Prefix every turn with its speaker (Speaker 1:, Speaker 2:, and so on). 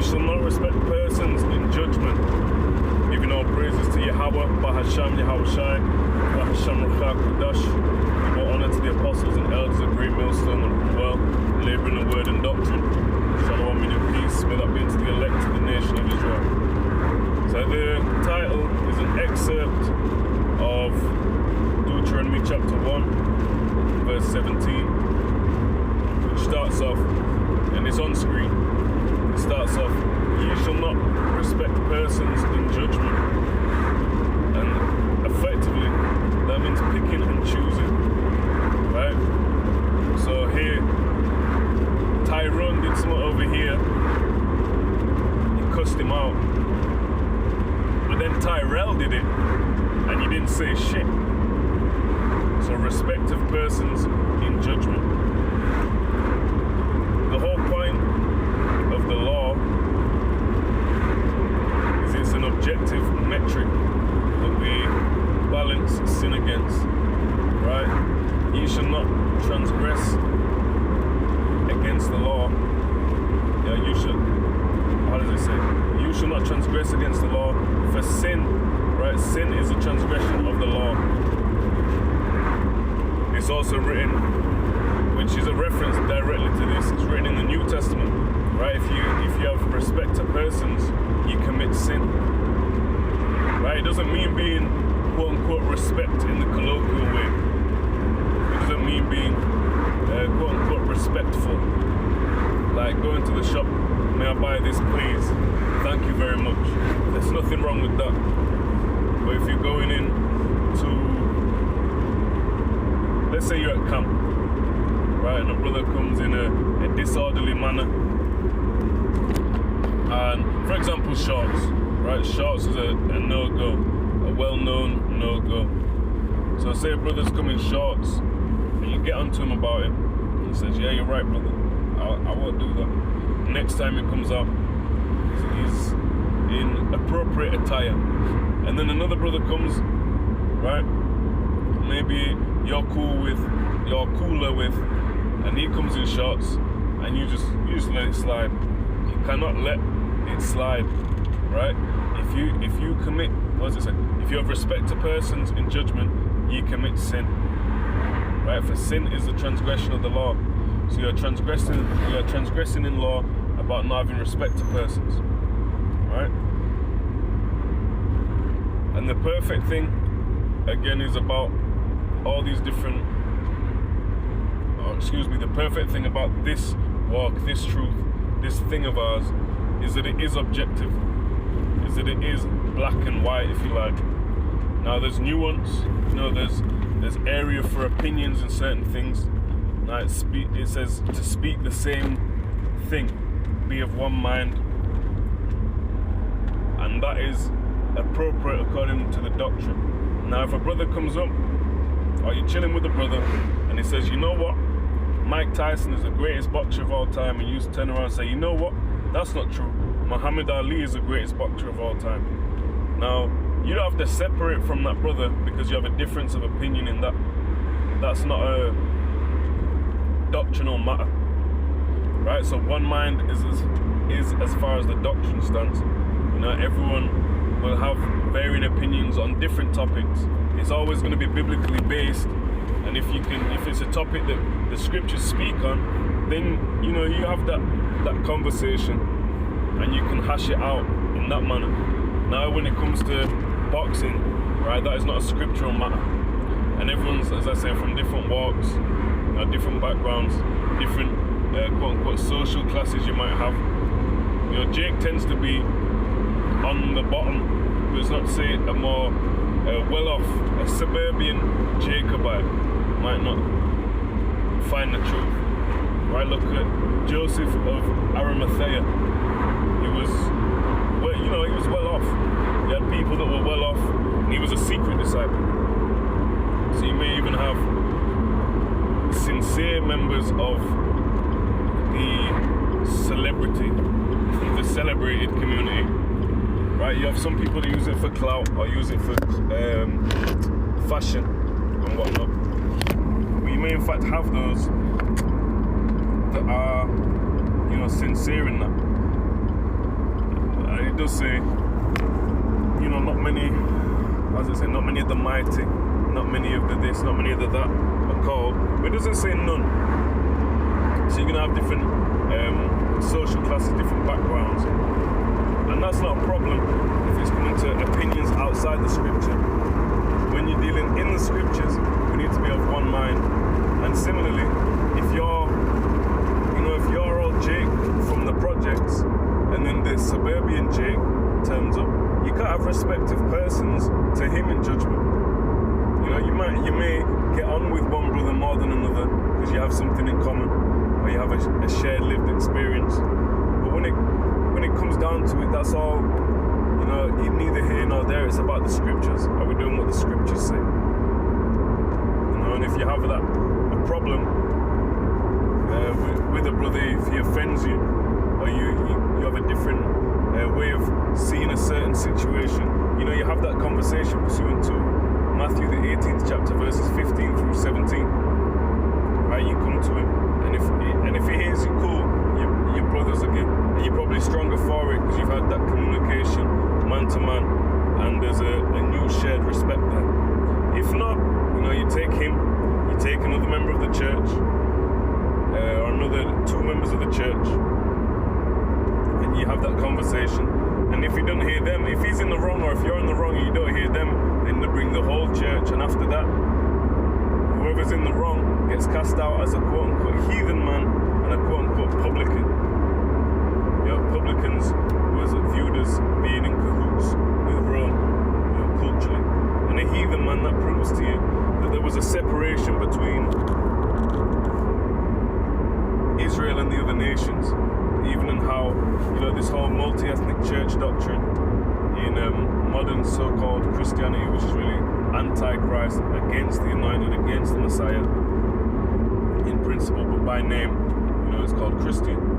Speaker 1: shall not respect persons in judgment. Giving all praises to Yahweh, Bahasham Yahushai, Bahasham Rachak Kudash. Give all honor to the apostles and elders of Great Millstone and well, labouring the word and doctrine. Shalom in peace, may that be unto the elect of the nation of Israel. So the title is an excerpt of Deuteronomy chapter 1, verse 17, which starts off, and it's on screen. It starts off, "You shall not respect persons in judgment." And effectively, that means picking and choosing, right? So here, Tyrone did something over here, he cussed him out. But then Tyrell did it, and he didn't say shit. So respect of persons in judgment. The whole point of the law is it's an objective metric that we balance sin against, right? You shall not transgress against the law. Yeah, you should, how does it say? You shall not transgress against the law, for sin, right? Sin is a transgression of the law. It's also written, which is a reference directly to this, it's written in the New Testament, right? If you have respect to persons, you commit sin, right? It doesn't mean being quote unquote respect in the colloquial way. It doesn't mean being quote unquote respectful, like going to the shop, "May I buy this please? Thank you very much." There's nothing wrong with that. But if you're going in to, let's say you're at camp, right, and a brother comes in a disorderly manner, and for example shorts, right, shorts is a no-go, a well-known no-go. So say a brother's come in shorts, and you get onto him about it, and he says, "Yeah, you're right, brother, I won't do that." Next time he comes out, he's in appropriate attire, and then another brother comes, right, maybe you're cooler with, and he comes in shorts, and you just let it slide. You cannot let it slide, right? If you commit, what does it say? If you have respect to persons in judgment, you commit sin, right? For sin is the transgression of the law. So you're transgressing in law about not having respect to persons, right? And the perfect thing, again, is about all these different, the perfect thing about this walk, this truth, this thing of ours, is that it is objective, is that it is black and white, if you like. Now there's nuance, there's area for opinions in certain things. Now it says to speak the same thing, be of one mind, and that is appropriate according to the doctrine. Now if a brother comes up, or you're chilling with a brother, and he says, "You know what, Mike Tyson is the greatest boxer of all time," and you turn around and say, "You know what, that's not true. Muhammad Ali is the greatest boxer of all time." Now, you don't have to separate from that brother because you have a difference of opinion in that. That's not a doctrinal matter, right? So one mind is as far as the doctrine stands. Everyone will have varying opinions on different topics. It's always going to be biblically based, and if it's a topic that the scriptures speak on, then you have that conversation, and you can hash it out in that manner. Now, when it comes to boxing, right, that is not a scriptural matter, and everyone's, as I say, from different walks, different backgrounds, different quote unquote social classes you might have. Jake tends to be on the bottom, but it's not to say a more well-off, a suburban Jacobite might not find the truth. Right? Look at Joseph of Arimathea. He was well off. He had people that were well off, and he was a secret disciple. So you may even have sincere members of the celebrated community, right? You have some people that use it for clout or use it for fashion and whatnot. But you may in fact have those that are, sincere in that. And it does say, you know, not many, as I say, not many of the mighty, not many of the this, not many of the that are called. But it doesn't say none. So you're going to have different social classes, different backgrounds. And that's not a problem if it's coming to opinions outside the scripture. When you're dealing in the scriptures, we need to be of one mind. And similarly, if you're old Jake from the projects, and then the suburban Jake turns up, you can't have respective persons to him in judgment. You know, you may get on with one brother more than another because you have something in common, or you have a shared lived experience. But when it comes down to it, that's all. You know, neither here nor there. It's about the scriptures. Are we doing what the scriptures say? You know, and if you have a problem with a brother, if he offends you, or you have a different way of seeing a certain situation, you know, you have that conversation pursuant to Matthew the 18th chapter, verses 15 through 17. Right, you come to him, and if he hears you, cool, you're brothers again, and you're probably stronger for it because you've had that communication, man to man, and there's a new shared respect there. If not, you know, you take him, you take another member of the church, or another two members of the church, and you have that conversation. And if you don't hear them, if he's in the wrong, or if you're in the wrong and you don't hear them, then they bring the whole church, and after that, whoever's in the wrong gets cast out as a quote-unquote heathen man and a quote-unquote publican. You know, publicans was viewed as being in cahoots with Rome, you know, culturally. And a heathen man, that proves to you that there was a separation between Israel and the other nations, even in how, you know, this whole multi-ethnic church doctrine in modern so-called Christianity, which is really anti-Christ, against the anointed, against the Messiah in principle, but by name, you know, it's called Christian.